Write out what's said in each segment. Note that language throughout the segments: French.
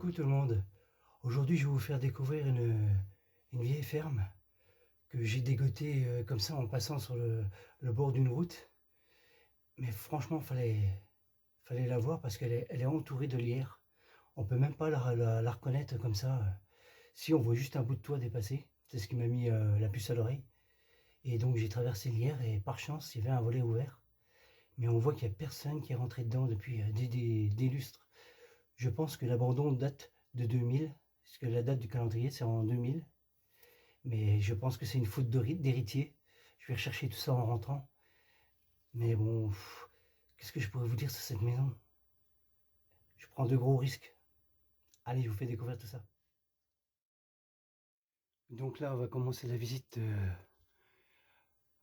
Coucou tout le monde. Aujourd'hui, je vais vous faire découvrir une vieille ferme que j'ai dégotée comme ça en passant sur le bord d'une route. Mais franchement, fallait la voir parce qu'elle est entourée de lierre. On peut même pas la reconnaître comme ça. Si on voit juste un bout de toit dépasser, c'est ce qui m'a mis la puce à l'oreille. Et donc j'ai traversé le lierre et par chance, il y avait un volet ouvert. Mais on voit qu'il n'y a personne qui est rentré dedans depuis des lustres. Je pense que l'abandon date de 2000, parce que la date du calendrier c'est en 2000. Mais je pense que c'est une faute d'héritier. Je vais rechercher tout ça en rentrant. Mais bon, qu'est-ce que je pourrais vous dire sur cette maison? Je prends de gros risques. Allez, je vous fais découvrir tout ça. Donc là, on va commencer la visite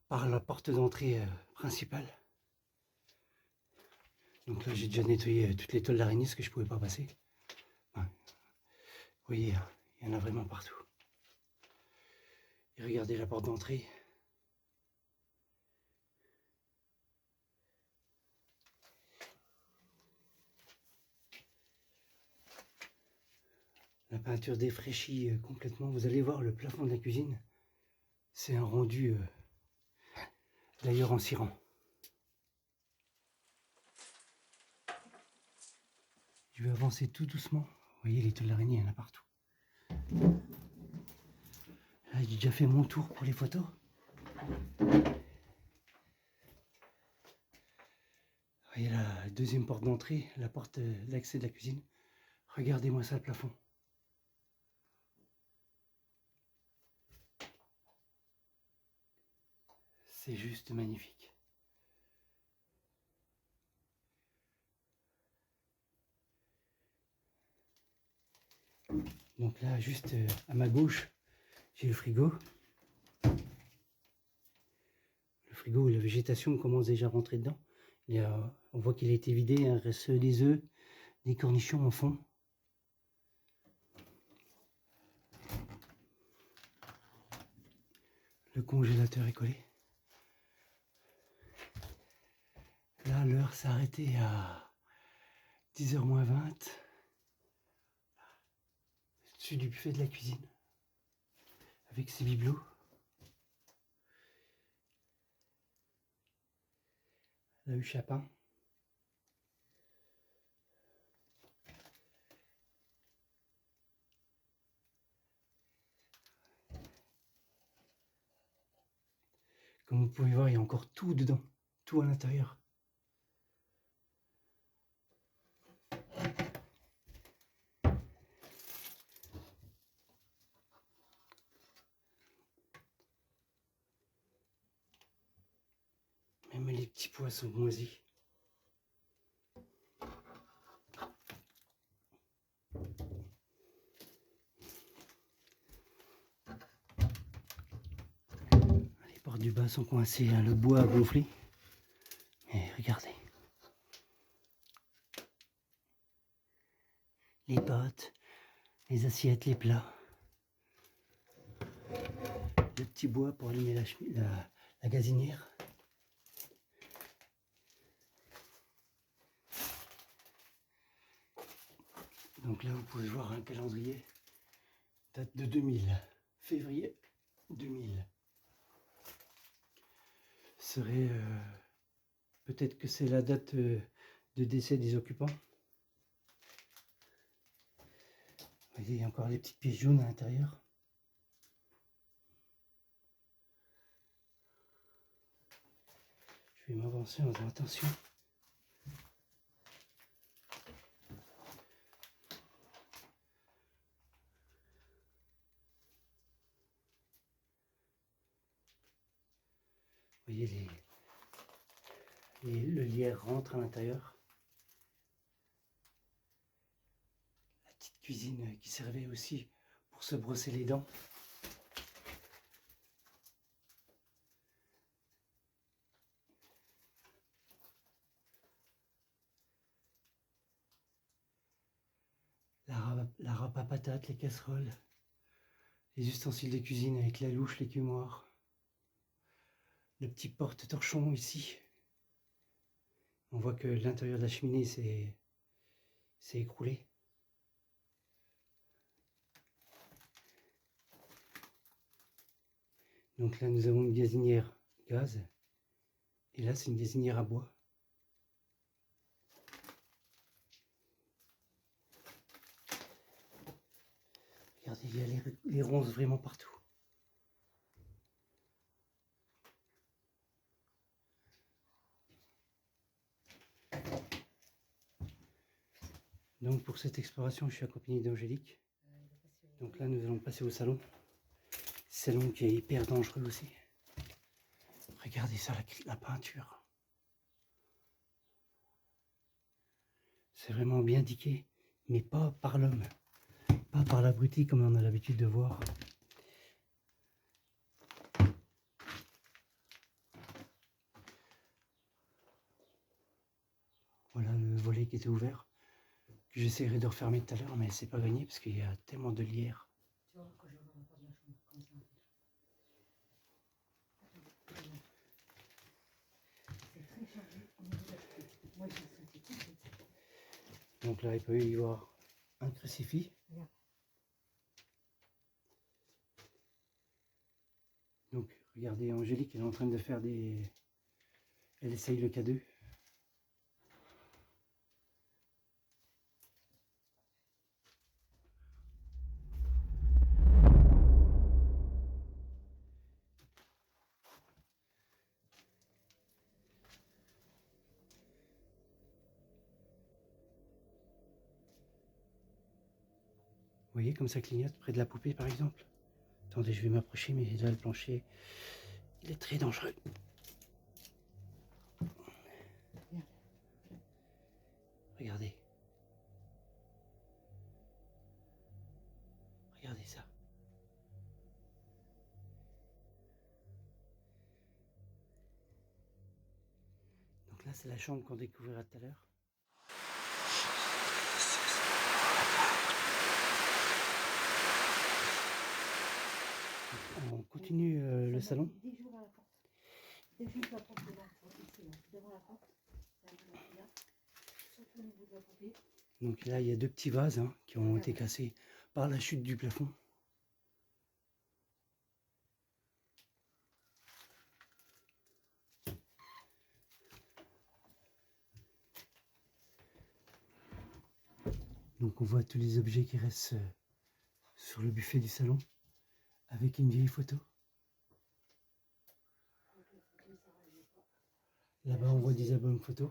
par la porte d'entrée principale. Donc là, j'ai déjà nettoyé toutes les toiles d'araignée, ce que je ne pouvais pas passer. Enfin, vous voyez, il y en a vraiment partout. Et regardez la porte d'entrée. La peinture défraîchit complètement. Vous allez voir le plafond de la cuisine. C'est un rendu d'ailleurs en cirant. Je vais avancer tout doucement. Vous voyez, les toiles d'araignée, il y en a partout. Là, j'ai déjà fait mon tour pour les photos. Vous voyez la deuxième porte d'entrée, la porte d'accès de la cuisine. Regardez-moi ça, le plafond. C'est juste magnifique. Donc là, juste à ma gauche, j'ai le frigo. Le frigo où la végétation commence déjà à rentrer dedans. On voit qu'il a été vidé, il reste des œufs, des cornichons en fond. Le congélateur est collé. Là, l'heure s'est arrêtée à 10h moins 20. Dessus du buffet de la cuisine. Avec ses bibelots. La huche à pain. Comme vous pouvez voir, il y a encore tout dedans. Tout à l'intérieur. Même les petits pois sont moisis. Les portes du bas sont coincées, hein, le bois a gonflé. Mais regardez. Les potes, les assiettes, les plats. Le petit bois pour allumer la gazinière. Donc là, vous pouvez voir un calendrier. Date de 2000. Février 2000. Serait... peut-être que c'est la date de décès des occupants. Vous voyez, il y a encore les petites pièces jaunes à l'intérieur. Je vais m'avancer en faisant attention. Vous voyez, le lierre rentre à l'intérieur. La petite cuisine qui servait aussi pour se brosser les dents. La râpe à patates, les casseroles, les ustensiles de cuisine avec la louche, l'écumoire, le petit porte-torchon ici. On voit que l'intérieur de la cheminée s'est écroulé. Donc là, nous avons une gazinière gaz. Et là, c'est une gazinière à bois. Regardez, il y a les ronces vraiment partout. Donc pour cette exploration, je suis accompagné d'Angélique. Donc là, nous allons passer au salon. Salon qui est hyper dangereux aussi. Regardez ça, la peinture. C'est vraiment bien indiqué, mais pas par l'homme. Pas par l'abruti comme on a l'habitude de voir. Voilà le volet qui était ouvert. Que j'essaierai de refermer tout à l'heure, mais c'est pas gagné parce qu'il y a tellement de lierre. Tu vois, quand je rentre pas de la chambre comme ça. C'est très chargé au niveau de la tête. Moi, j'ai senti tout de suite. Donc là, il peut y avoir un crucifix. Regarde. Donc, regardez, Angélique, elle est en train de faire des... Elle essaye le K2. Vous voyez comme ça clignote près de la poupée par exemple. Attendez, je vais m'approcher, mais là le plancher, il est très dangereux. Regardez. Regardez ça. Donc là c'est la chambre qu'on découvrira tout à l'heure. On continue le salon. Donc là, il y a deux petits vases qui ont été cassés par la chute du plafond. Donc on voit tous les objets qui restent sur le buffet du salon avec une vieille photo. Là-bas, on voit des albums photos.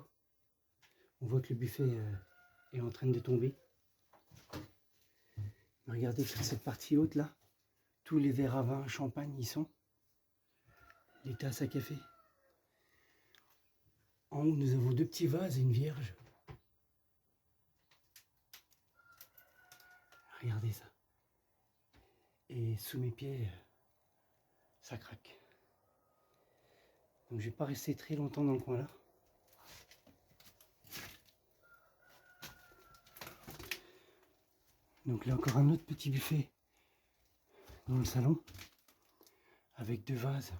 On voit que le buffet est en train de tomber. Regardez sur cette partie haute là, tous les verres à vin, champagne y sont. Les tasses à café. En haut, nous avons deux petits vases et une vierge. Regardez ça. Et sous mes pieds, ça craque. Donc je vais pas rester très longtemps dans le coin là. Donc là encore un autre petit buffet dans le salon avec deux vases,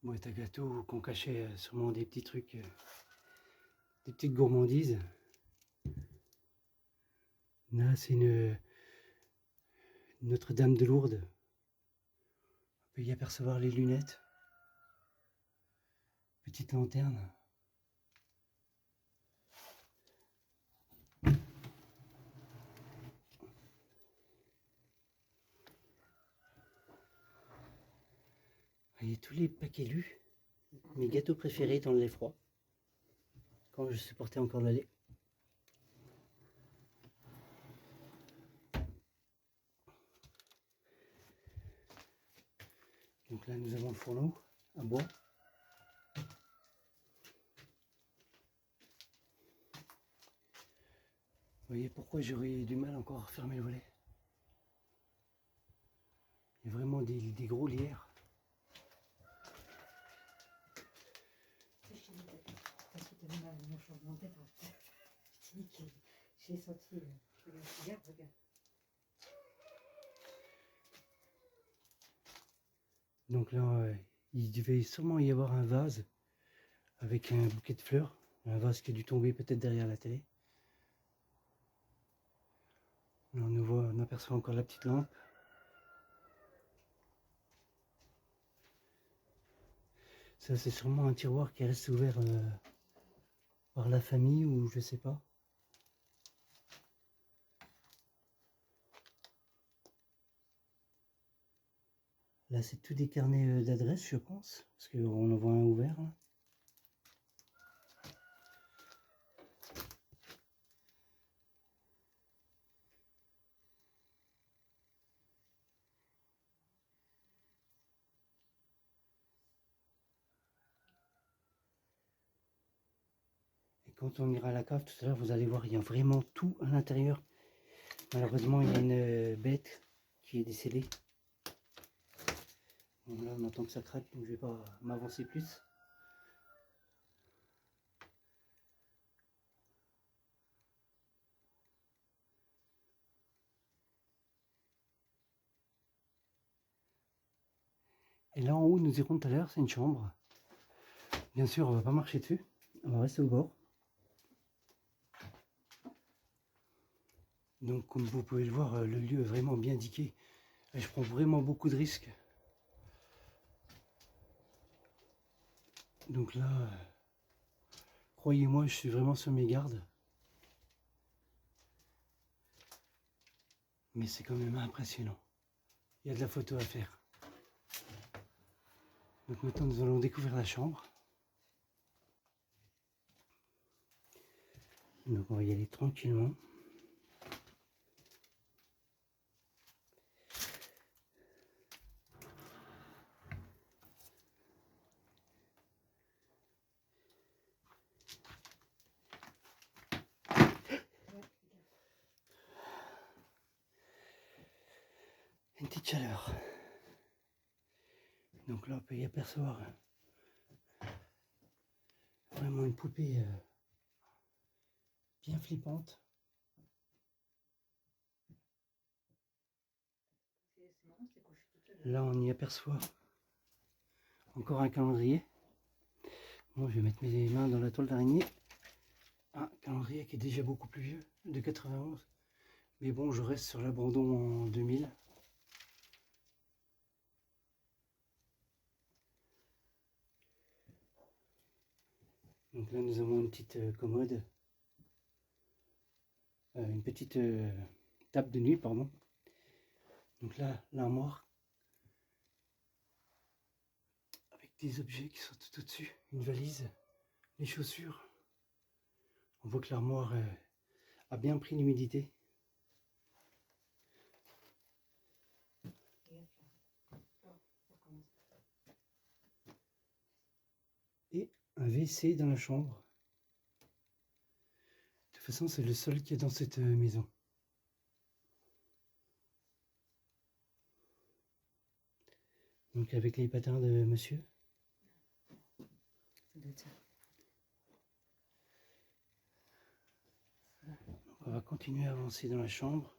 boîte à gâteaux qu'on cachait sûrement des petits trucs, des petites gourmandises. Là c'est une Notre-Dame de Lourdes. On peut y apercevoir les lunettes. Petite lanterne. Voyez tous les paquets lus, mes gâteaux préférés dans le lait froid, quand je supportais encore le lait. Donc là nous avons le fourneau à bois. Vous voyez pourquoi j'aurais du mal encore à fermer le volet. Il y a vraiment des gros lierres. J'ai senti, regarde. Donc là, il devait sûrement y avoir un vase avec un bouquet de fleurs. Un vase qui a dû tomber peut-être derrière la télé. Là, on aperçoit encore la petite lampe. Ça, c'est sûrement un tiroir qui reste ouvert par la famille ou je sais pas. Là, c'est tout des carnets d'adresses, je pense, parce qu'on en voit un ouvert là. Et quand on ira à la cave tout à l'heure, vous allez voir, il y a vraiment tout à l'intérieur. Malheureusement, il y a une bête qui est décédée. Bon, là, on entend que ça craque, donc je vais pas m'avancer plus. Et là en haut, nous irons tout à l'heure, c'est une chambre. Bien sûr, on va pas marcher dessus, on va rester au bord. Donc comme vous pouvez le voir, le lieu est vraiment bien indiqué. Et je prends vraiment beaucoup de risques. Donc là, croyez-moi, je suis vraiment sur mes gardes. Mais c'est quand même impressionnant. Il y a de la photo à faire. Donc maintenant, nous allons découvrir la chambre. Donc on va y aller tranquillement. Une petite chaleur. Donc là, on peut y apercevoir vraiment une poupée bien flippante. Là, on y aperçoit encore un calendrier. Bon, je vais mettre mes mains dans la toile d'araignée. Un calendrier qui est déjà beaucoup plus vieux, de 91. Mais bon, je reste sur l'abandon en 2000. Donc là, nous avons une petite commode. Une petite table de nuit, pardon. Donc là, l'armoire. Avec des objets qui sont tout au-dessus. Une valise, les chaussures. On voit que l'armoire a bien pris l'humidité. Et un WC dans la chambre. De toute façon, c'est le seul qui est dans cette maison. Donc avec les patins de monsieur. Donc on va continuer à avancer dans la chambre.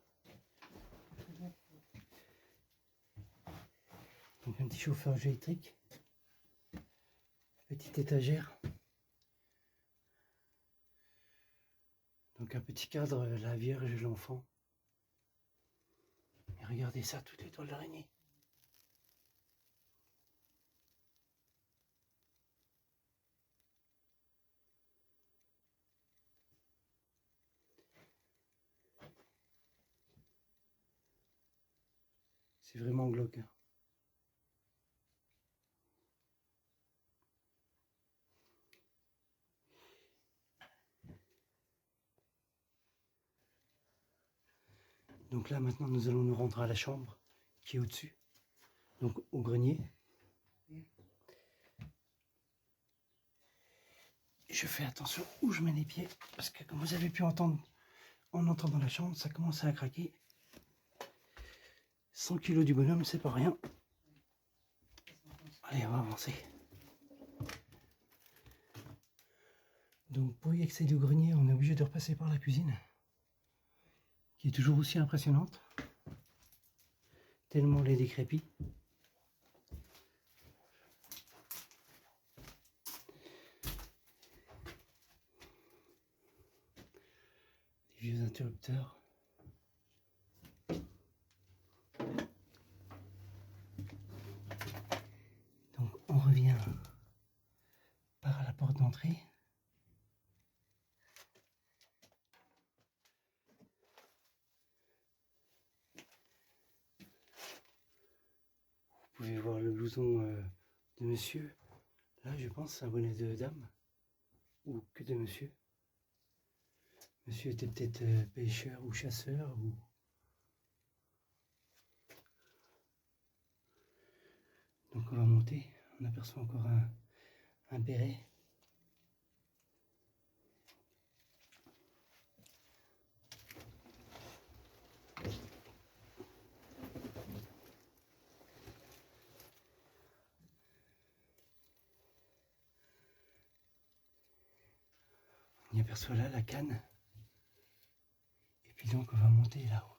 Donc un petit chauffeur électrique. Petite étagère. Donc un petit cadre, la Vierge et l'enfant. Et regardez ça, toutes les toiles d'araignée. C'est vraiment glauque. Donc là maintenant nous allons nous rendre à la chambre qui est au-dessus. Donc au grenier. Je fais attention où je mets les pieds. Parce que comme vous avez pu entendre en entrant dans la chambre, ça commence à craquer. 100 kg du bonhomme, c'est pas rien. Allez, on va avancer. Donc pour y accéder au grenier, on est obligé de repasser par la cuisine, qui est toujours aussi impressionnante, tellement elle est décrépite. Des vieux interrupteurs. Donc on revient rentrer. Vous pouvez voir le blouson de monsieur. Là, je pense, c'est un bonnet de dame. Ou que de monsieur. Monsieur était peut-être pêcheur ou chasseur. Donc on va monter. On aperçoit encore un béret. On y aperçoit là la canne. Et puis donc on va monter là-haut.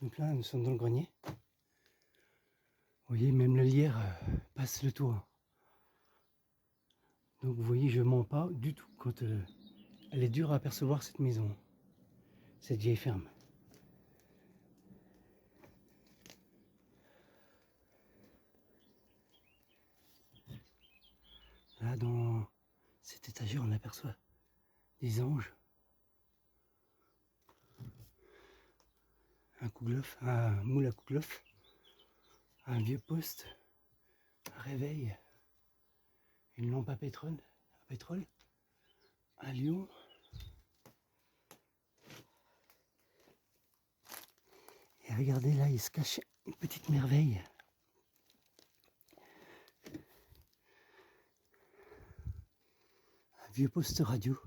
Donc là, nous sommes dans le grenier. Vous voyez, même le lierre passe le toit. Donc vous voyez, je mens pas du tout quand elle est dure à apercevoir cette maison, cette vieille ferme. Là, dans cette étagère, on aperçoit des anges, un kouglof, un moule à kouglof, un vieux poste, un réveil, une lampe à pétrole, un lion. Et regardez là, il se cache une petite merveille. Un vieux poste radio.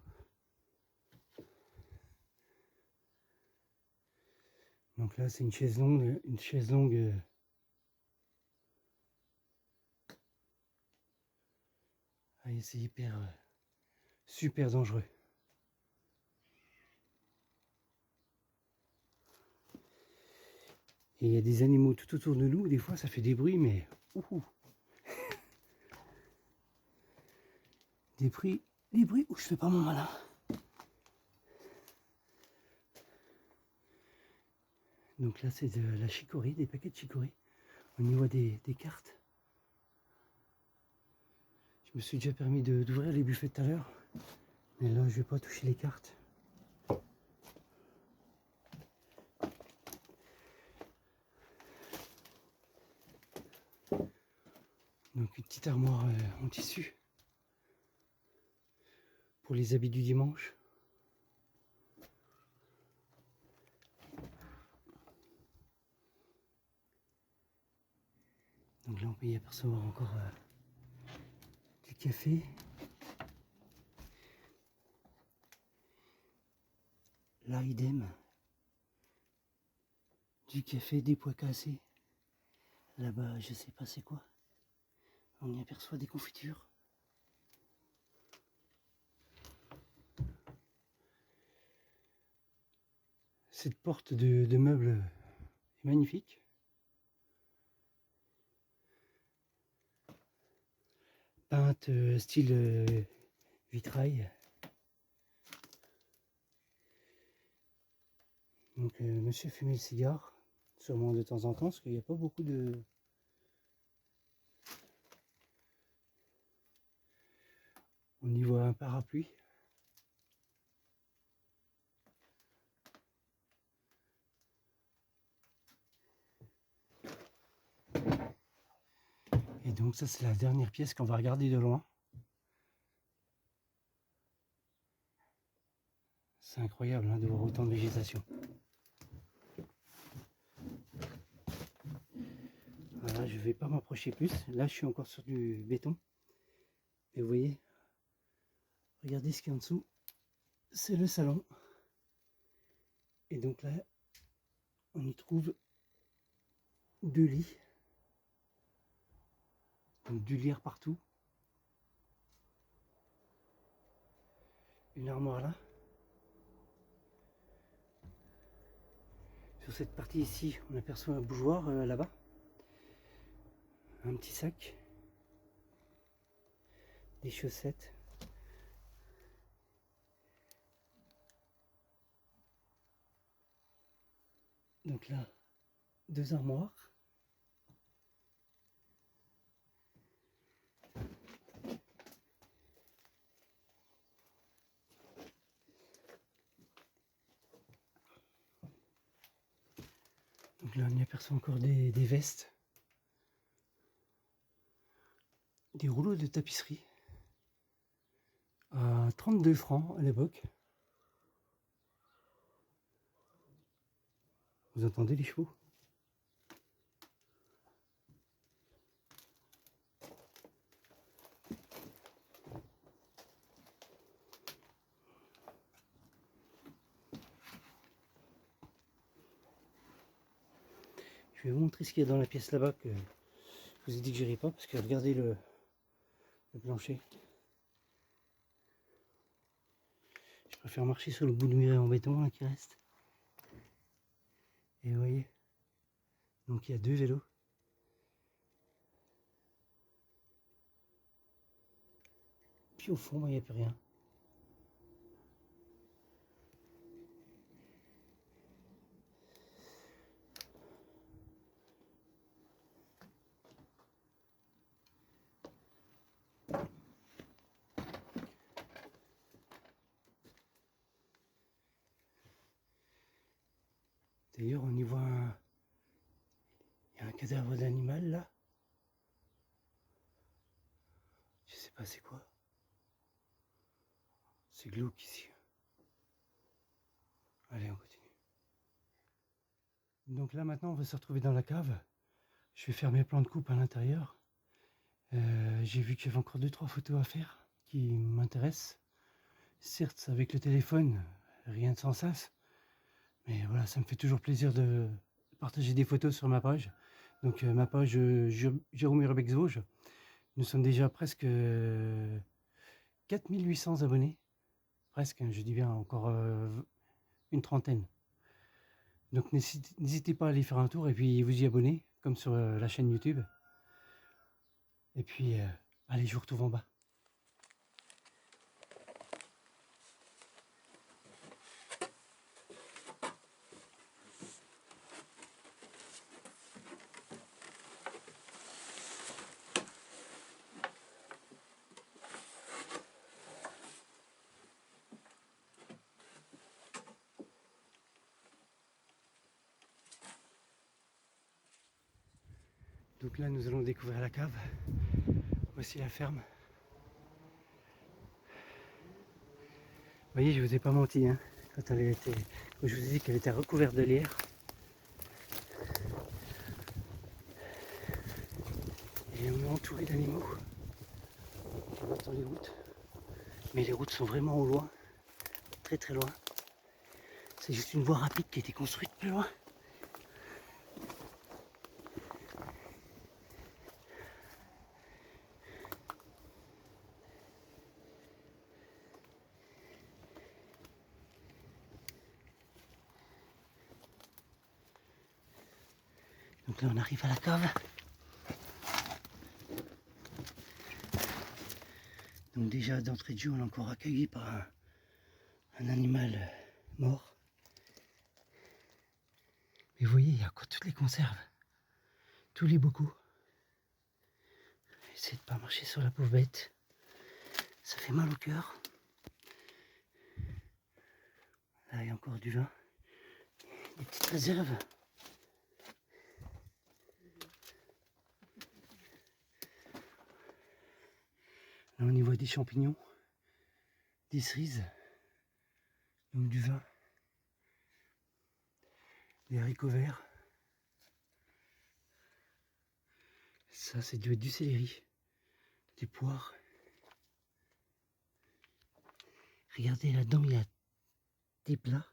Donc là, c'est une chaise longue. Ah, c'est hyper, super dangereux. Et il y a des animaux tout autour de nous, des fois ça fait des bruits, mais ouhou. Des bruits où je fais pas mon malin. Donc là c'est de la chicorée, des paquets de chicorée. On y voit des cartes. Je me suis déjà permis d'ouvrir les buffets tout à l'heure. Mais là je vais pas toucher les cartes. Donc une petite armoire en tissu. Pour les habits du dimanche. Donc là on peut y apercevoir encore du café. Là idem. Du café, des pois cassés. Là-bas je sais pas c'est quoi. On y aperçoit des confitures. Cette porte de meubles est magnifique. Peinte style vitrail. Donc monsieur fumait le cigare, sûrement de temps en temps, parce qu'il n'y a pas beaucoup de... On y voit un parapluie. Et donc ça c'est la dernière pièce qu'on va regarder de loin. C'est incroyable hein, de voir autant de végétation. Voilà, je ne vais pas m'approcher plus. Là je suis encore sur du béton. Et vous voyez, regardez ce qu'il y a en dessous. C'est le salon. Et donc là, on y trouve 2 lits. Donc du lierre partout. Une armoire là. Sur cette partie ici, on aperçoit un bougeoir là-bas. Un petit sac. des chaussettes. Donc là, 2 armoires. Donc là, on y aperçoit encore des vestes, des rouleaux de tapisserie à 32 francs à l'époque. Vous entendez les chevaux? Je vais vous montrer ce qu'il y a dans la pièce là-bas que je vous ai dit que j'irai pas parce que regardez le plancher. Je préfère marcher sur le bout de muret en béton là, qui reste. Et vous voyez, donc il y a 2 vélos. Puis au fond, il n'y a plus rien. D'ailleurs, on y voit il y a un cadavre d'animal là. Je sais pas c'est quoi. C'est glauque ici. Allez, on continue. Donc là maintenant, on va se retrouver dans la cave. Je vais faire mes plans de coupe à l'intérieur. J'ai vu qu'il y avait encore 2-3 photos à faire qui m'intéressent. Certes, avec le téléphone, rien de sans sens. Mais voilà, ça me fait toujours plaisir de partager des photos sur ma page. Donc ma page Jérôme Urbex Vosges. Nous sommes déjà presque 4800 abonnés. Presque, hein, je dis bien encore une trentaine. Donc n'hésitez pas à aller faire un tour et puis vous y abonner, comme sur la chaîne YouTube. Et puis, allez, je vous retrouve en bas. Donc là, nous allons découvrir la cave. Voici la ferme. Vous voyez, je vous ai pas menti, hein, quand je vous ai dit qu'elle était recouverte de lierre. Et on est entouré d'animaux qui vont dans les routes. Mais les routes sont vraiment au loin, très très loin. C'est juste une voie rapide qui a été construite plus loin. Donc là on arrive à la cave. Donc déjà d'entrée de jeu on est encore accueilli par un animal mort. Mais vous voyez, il y a encore toutes les conserves, tous les bocaux. Essayez de ne pas marcher sur la pauvre bête, ça fait mal au cœur. Là il y a encore du vin, des petites réserves. Là on y voit des champignons, des cerises, donc du vin, des haricots verts. Ça c'est du céleri, des poires. Regardez là-dedans, il y a des plats.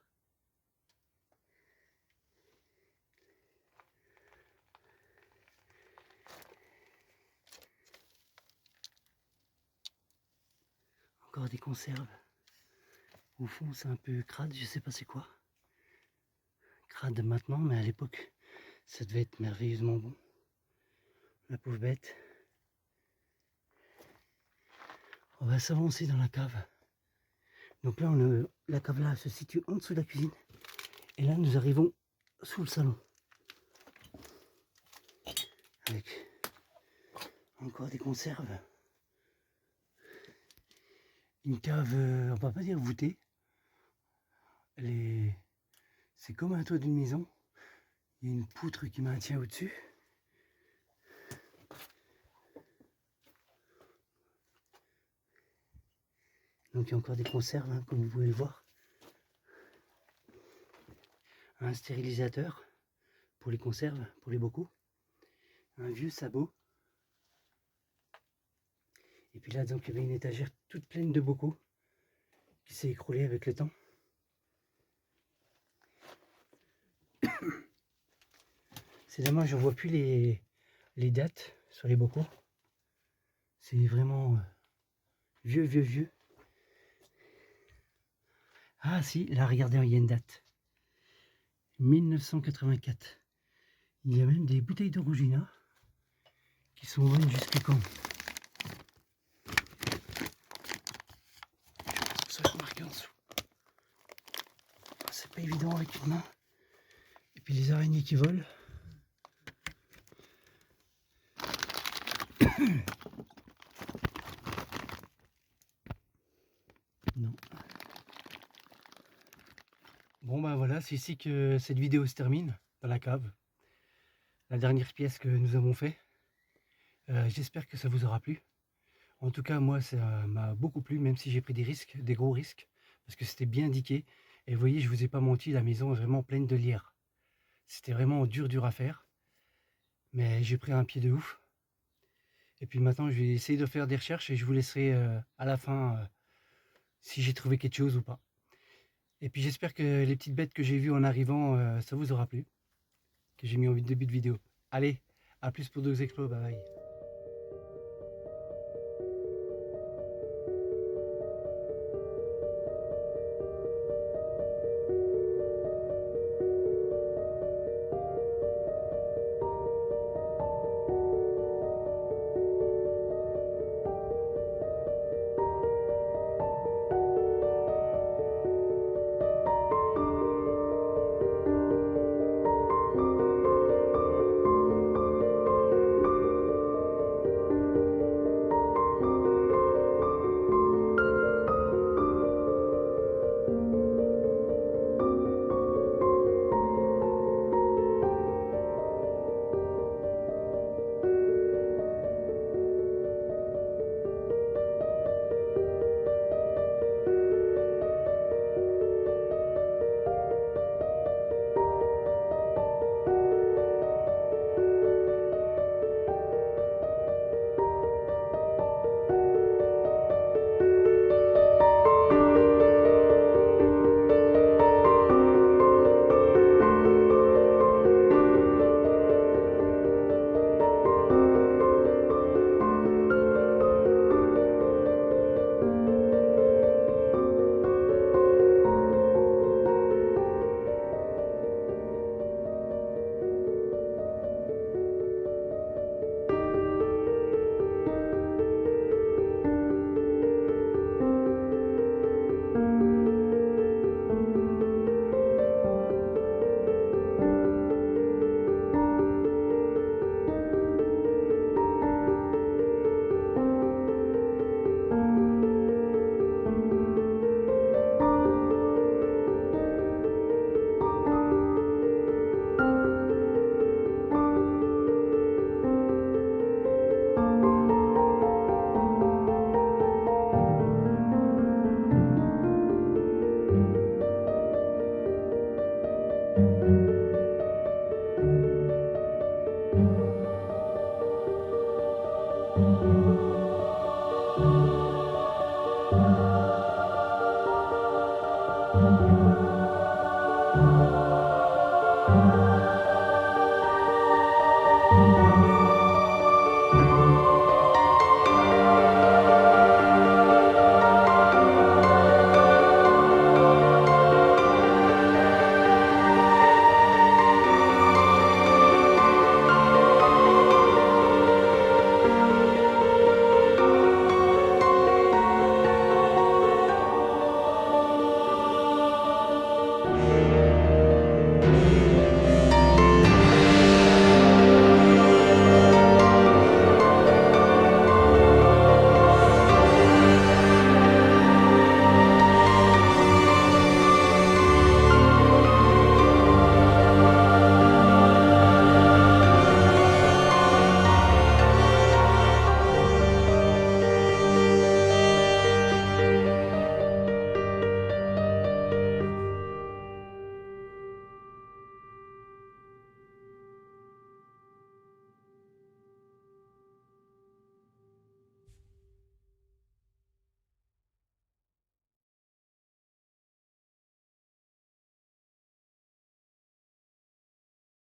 Encore des conserves. Au fond, c'est un peu crade, je sais pas c'est quoi. Crade maintenant, mais à l'époque, ça devait être merveilleusement bon. La pauvre bête. On va s'avancer dans la cave. Donc là, la cave là se situe en dessous de la cuisine. Et là, nous arrivons sous le salon. Avec encore des conserves. Une cave, on va pas dire voûtée. C'est comme un toit d'une maison. Il y a une poutre qui maintient au-dessus. Donc il y a encore des conserves, hein, comme vous pouvez le voir. Un stérilisateur pour les conserves, pour les bocaux. Un vieux sabot. Et puis là, donc, il y avait une étagère toute pleine de bocaux qui s'est écroulée avec le temps. C'est dommage, je ne vois plus les dates sur les bocaux. C'est vraiment vieux. Ah si, là, regardez, il y a une date. 1984. Il y a même des bouteilles d'orangina qui sont bonnes jusqu'à quand? Ça, je marque en dessous. C'est pas évident avec une main. Et puis les araignées qui volent. Non. Bon ben voilà, c'est ici que cette vidéo se termine, dans la cave. La dernière pièce que nous avons fait. J'espère que ça vous aura plu. En tout cas, moi, ça m'a beaucoup plu, même si j'ai pris des risques, des gros risques, parce que c'était bien indiqué. Et vous voyez, je vous ai pas menti, la maison est vraiment pleine de lierre. C'était vraiment dur à faire. Mais j'ai pris un pied de ouf. Et puis maintenant, je vais essayer de faire des recherches et je vous laisserai à la fin si j'ai trouvé quelque chose ou pas. Et puis j'espère que les petites bêtes que j'ai vues en arrivant, ça vous aura plu. Que j'ai mis en début de vidéo. Allez, à plus pour d'autres explos, bye bye.